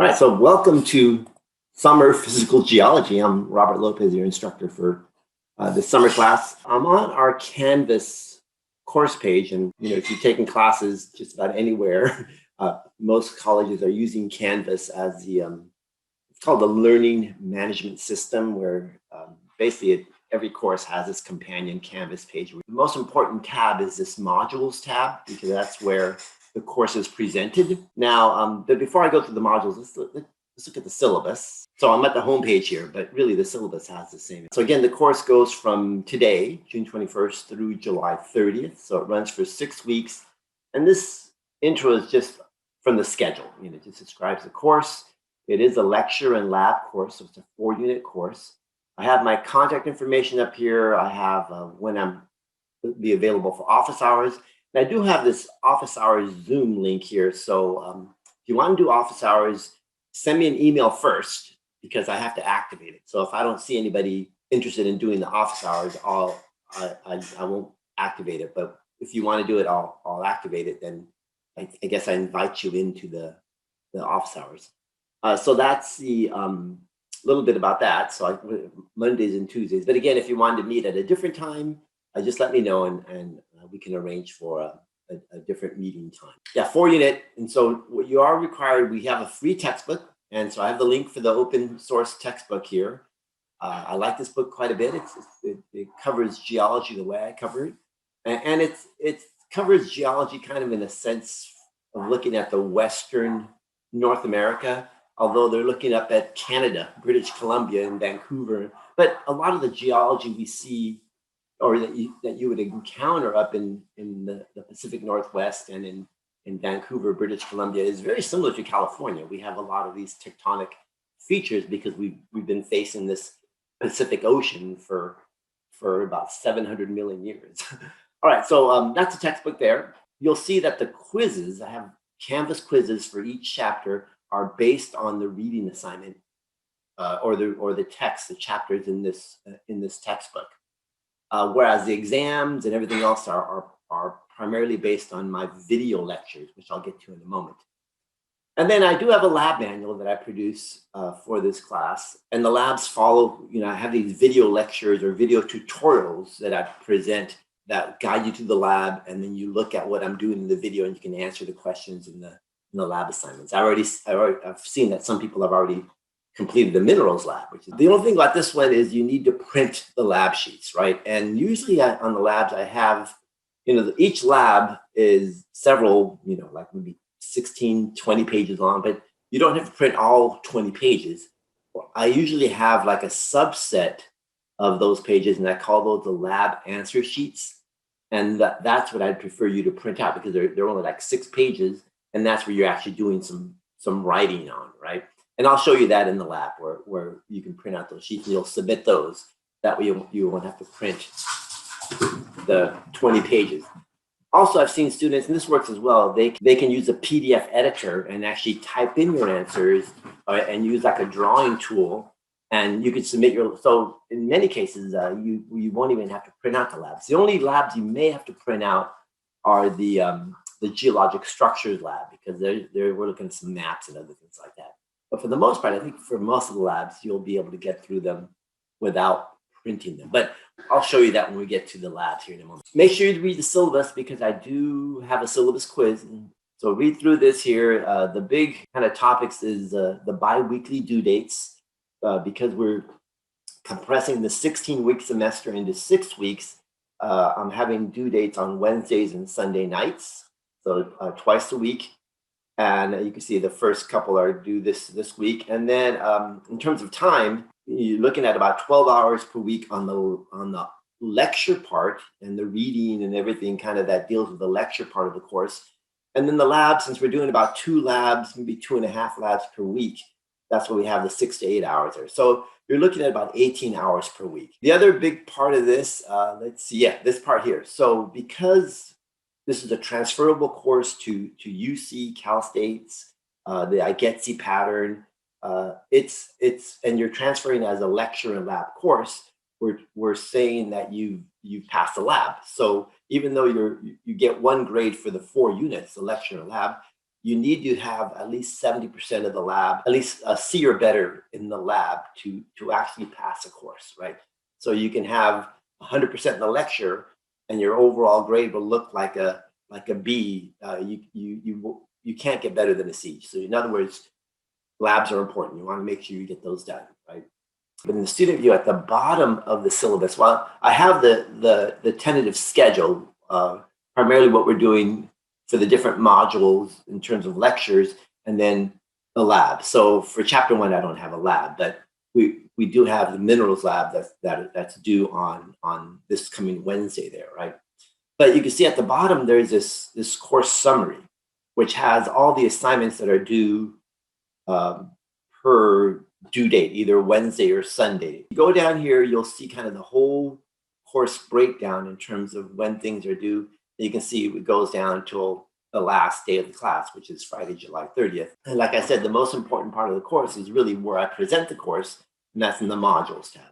All right, so welcome to Summer Physical Geology. I'm Robert Lopez, your instructor for the summer class. I'm on our Canvas course page, and if you're taking classes just about anywhere, most colleges are using Canvas as it's called the learning management system, where basically every course has this companion Canvas page. The most important tab is this modules tab, because that's where the course is presented. Now, but before I go through the modules, let's look at the syllabus. So I'm at the home page here, but really the syllabus has the same. So again, the course goes from today, June 21st, through July 30th. So it runs for 6 weeks. And this intro is just from the schedule. It just describes the course. It is a lecture and lab course, so it's a 4-unit course. I have my contact information up here. I have when I'm be available for office hours. And I do have this office hours Zoom link here. So if you want to do office hours, send me an email first, because I have to activate it. So if I don't see anybody interested in doing the office hours, I won't activate it. But if you want to do it, I'll activate it. Then I guess I invite you into the office hours. So that's the little bit about that. So Mondays and Tuesdays. But again, if you wanted to meet at a different time, just let me know, and we can arrange for a different meeting time. Yeah, 4-unit. And so what you are required, we have a free textbook. And so I have the link for the open source textbook here. I like this book quite a bit. It covers geology the way I cover it. And it covers geology kind of in a sense of looking at the Western North America, although they're looking up at Canada, British Columbia, and Vancouver. But a lot of the geology we see, or that you would encounter up in the Pacific Northwest and in Vancouver, British Columbia, is very similar to California. We have a lot of these tectonic features because we've been facing this Pacific Ocean for about 700 million years. All right, so that's a textbook there. You'll see that the quizzes, I have Canvas quizzes for each chapter, are based on the reading assignment or the text, the chapters in this textbook. Whereas the exams and everything else are primarily based on my video lectures, which I'll get to in a moment. And then I do have a lab manual that I produce for this class. And the labs follow, I have these video lectures or video tutorials that I present that guide you to the lab. And then you look at what I'm doing in the video, and you can answer the questions in the lab assignments. I've seen that some people have already completed the minerals lab, which is the only thing about this one is you need to print the lab sheets, right? And usually on the labs I have, each lab is several, like maybe 16, 20 pages long, but you don't have to print all 20 pages. I usually have like a subset of those pages, and I call those the lab answer sheets. And that's what I'd prefer you to print out, because they're only like 6 pages, and that's where you're actually doing some writing on, right? And I'll show you that in the lab where you can print out those sheets, and you'll submit those. That way you won't have to print the 20 pages. Also, I've seen students, and this works as well, they can use a PDF editor and actually type in your answers and use like a drawing tool, and you can submit so in many cases, you won't even have to print out the labs. The only labs you may have to print out are the geologic structures lab, because we're looking at some maps and other things like that. But for the most part, I think for most of the labs, you'll be able to get through them without printing them. But I'll show you that when we get to the labs here in a moment. Make sure you read the syllabus, because I do have a syllabus quiz. So read through this here. The big kind of topics is the bi-weekly due dates, because we're compressing the 16-week semester into 6 weeks. I'm having due dates on Wednesdays and Sunday nights, so twice a week. And you can see the first couple are due this week. And then in terms of time, you're looking at about 12 hours per week on the lecture part, and the reading and everything kind of that deals with the lecture part of the course. And then the labs, since we're doing about 2 labs, maybe 2.5 labs per week, that's where we have the 6 to 8 hours there. So you're looking at about 18 hours per week. The other big part of this, let's see, this part here. So because this is a transferable course to UC, Cal State's, the IGETC pattern. And you're transferring as a lecture and lab course. We're saying that you passed the lab. So even though you get 1 grade for the 4 units, the lecture and lab, you need to have at least 70% of the lab, at least a C or better in the lab to actually pass a course, right? So you can have 100% in the lecture, and your overall grade will look like a B. You can't get better than a C. So in other words, labs are important. You want to make sure you get those done, right? But in the student view, at the bottom of the syllabus, well, I have the tentative schedule, primarily what we're doing for the different modules in terms of lectures, and then the lab. So for chapter 1, I don't have a lab, but we do have the minerals lab that's due on this coming Wednesday there, right? But you can see at the bottom there's this course summary, which has all the assignments that are due per due date, either Wednesday or Sunday. You go down here, you'll see kind of the whole course breakdown in terms of when things are due. You can see it goes down until the last day of the class, which is Friday, July 30th. And like I said, the most important part of the course is really where I present the course, and that's in the modules tab.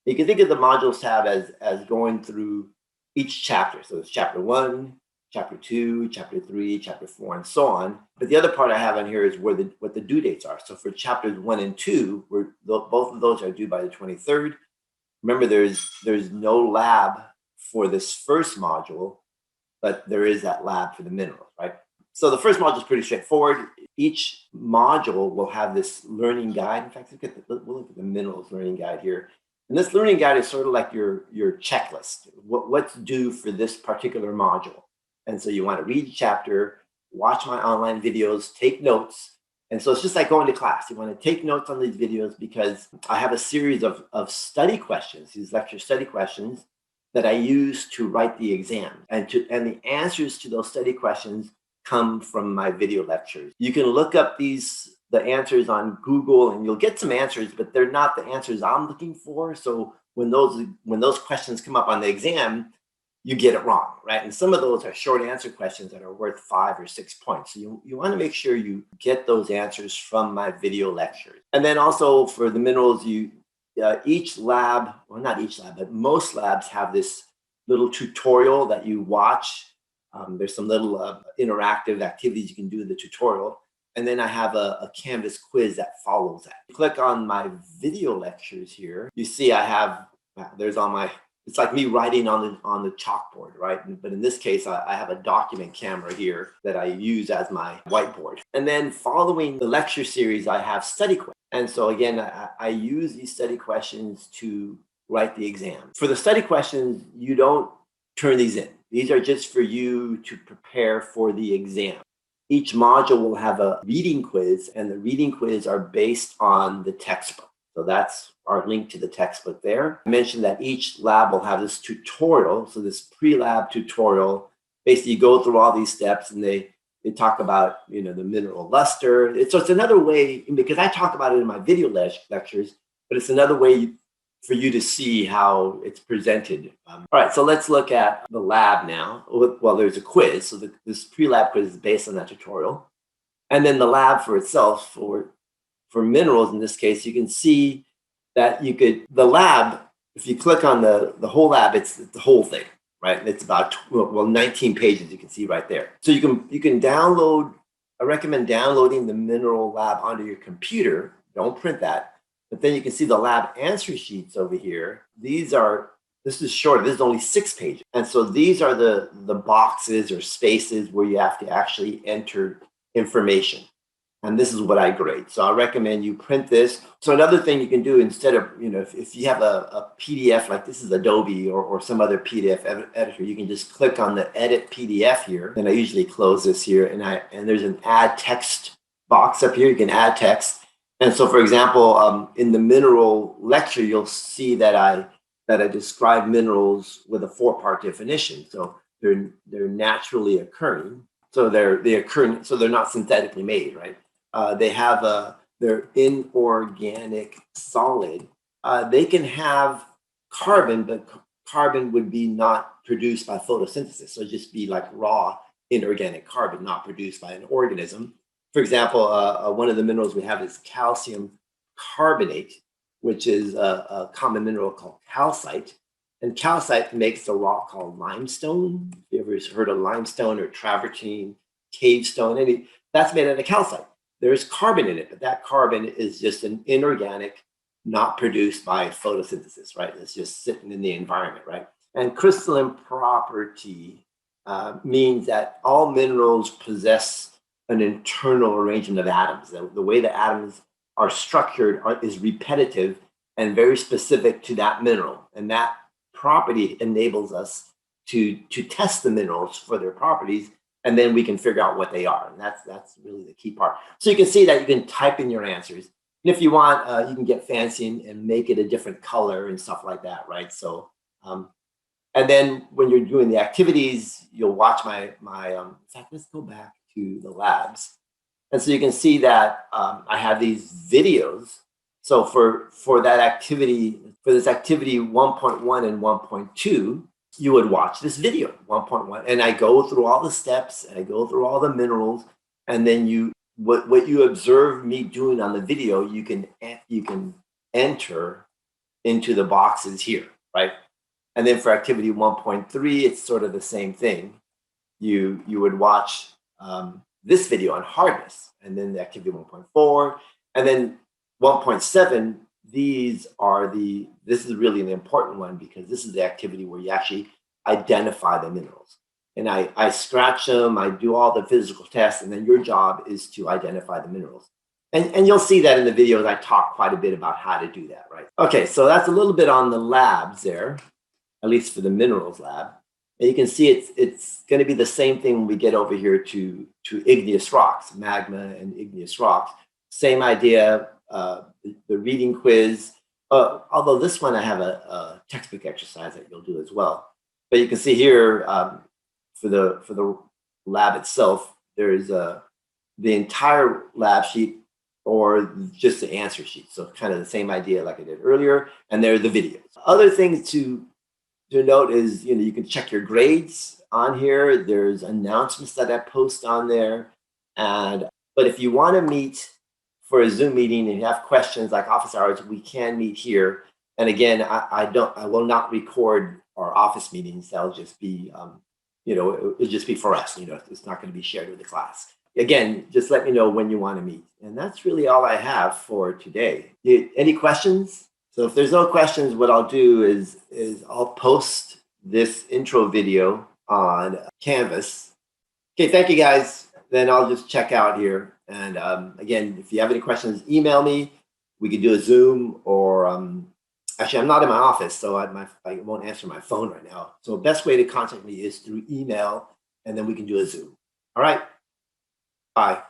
You can think of the modules tab as going through each chapter. So it's chapter 1, chapter 2, chapter 3, chapter 4, and so on. But the other part I have on here is what the due dates are. So for chapters 1 and 2, both of those are due by the 23rd. Remember, there's no lab for this first module, but there is that lab for the minerals, right? So the first module is pretty straightforward. Each module will have this learning guide. In fact, we'll look at the minerals learning guide here. And this learning guide is sort of like your checklist. What's due for this particular module? And so you want to read the chapter, watch my online videos, take notes. And so it's just like going to class. You want to take notes on these videos because I have a series of study questions, these lecture study questions that I use to write the exam. And the answers to those study questions come from my video lectures. You can look up the answers on Google and you'll get some answers, but they're not the answers I'm looking for. So when those questions come up on the exam, you get it wrong, right? And some of those are short answer questions that are worth 5 or 6 points. So you want to make sure you get those answers from my video lectures. And then also for the minerals, each lab, well, not each lab, but most labs have this little tutorial that you watch. There's some little interactive activities you can do in the tutorial. And then I have a Canvas quiz that follows that. Click on my video lectures here. You see I have, it's like me writing on the chalkboard, right? But in this case, I have a document camera here that I use as my whiteboard. And then following the lecture series, I have study questions. And so again, I use these study questions to write the exam. For the study questions, you don't turn these in. These are just for you to prepare for the exam. Each module will have a reading quiz, and the reading quiz are based on the textbook. So that's our link to the textbook there. I mentioned that each lab will have this tutorial. So this pre-lab tutorial, basically you go through all these steps and they talk about, the mineral luster. So it's another way, because I talk about it in my video lectures, but it's another way for you to see how it's presented. All right, so let's look at the lab now. Well, there's a quiz. So this pre-lab quiz is based on that tutorial. And then the lab for itself, for minerals in this case, you can see that the lab, if you click on the whole lab, it's the whole thing, right? It's about 19 pages you can see right there. So you can download, I recommend downloading the mineral lab onto your computer. Don't print that. But then you can see the lab answer sheets over here. This is short, this is only 6 pages. And so these are the boxes or spaces where you have to actually enter information. And this is what I grade. So I recommend you print this. So another thing you can do instead of, if you have a PDF, like this is Adobe or some other PDF editor, you can just click on the edit PDF here. And I usually close this here and there's an add text box up here. You can add text. And so for example, in the mineral lecture, you'll see that I describe minerals with a 4-part definition. So they're naturally occurring. So they're not synthetically made, right? They're inorganic solid. They can have carbon, but carbon would be not produced by photosynthesis. So it'd just be like raw inorganic carbon, not produced by an organism. For example, one of the minerals we have is calcium carbonate, which is a common mineral called calcite. And calcite makes a rock called limestone. If you ever heard of limestone or travertine, cave stone, that's made out of calcite. There's carbon in it, but that carbon is just an inorganic, not produced by photosynthesis, right? It's just sitting in the environment, right? And crystalline property means that all minerals possess an internal arrangement of atoms. The way the atoms are structured is repetitive and very specific to that mineral. And that property enables us to test the minerals for their properties, and then we can figure out what they are. And that's really the key part. So you can see that you can type in your answers. And if you want, you can get fancy and make it a different color and stuff like that, right? So, and then when you're doing the activities, you'll watch my in fact, let's go back to the labs. And so you can see that I have these videos. So for that activity, for this activity 1.1 and 1.2, you would watch this video 1.1, and I go through all the steps, and I go through all the minerals, and then what you observe me doing on the video, you can enter into the boxes here, right? And then for activity 1.3, it's sort of the same thing. You would watch this video on hardness, and then the activity 1.4, and then 1.7. This is really an important one, because this is the activity where you actually identify the minerals. And I scratch them, I do all the physical tests, and then your job is to identify the minerals. And you'll see that in the videos, I talk quite a bit about how to do that, right? Okay, so that's a little bit on the labs there, at least for the minerals lab. And you can see it's going to be the same thing when we get over here to igneous rocks, magma and igneous rocks. Same idea, the reading quiz. Although this one I have a textbook exercise that you'll do as well. But you can see here for the lab itself, there's the entire lab sheet or just the answer sheet. So kind of the same idea like I did earlier. And there are the videos. Other things to note is, you can check your grades on here. There's announcements that I post on there. But if you want to meet for a Zoom meeting and you have questions like office hours, we can meet here. And again, I will not record our office meetings. That'll just be, it'll just be for us. It's not going to be shared with the class. Again, just let me know when you want to meet. And that's really all I have for today. Any questions? So if there's no questions, what I'll do is I'll post this intro video on Canvas. Okay, thank you guys. Then I'll just check out here. And again, if you have any questions, email me. We could do a Zoom, or actually, I'm not in my office, so I won't answer my phone right now. So the best way to contact me is through email, and then we can do a Zoom. All right, bye.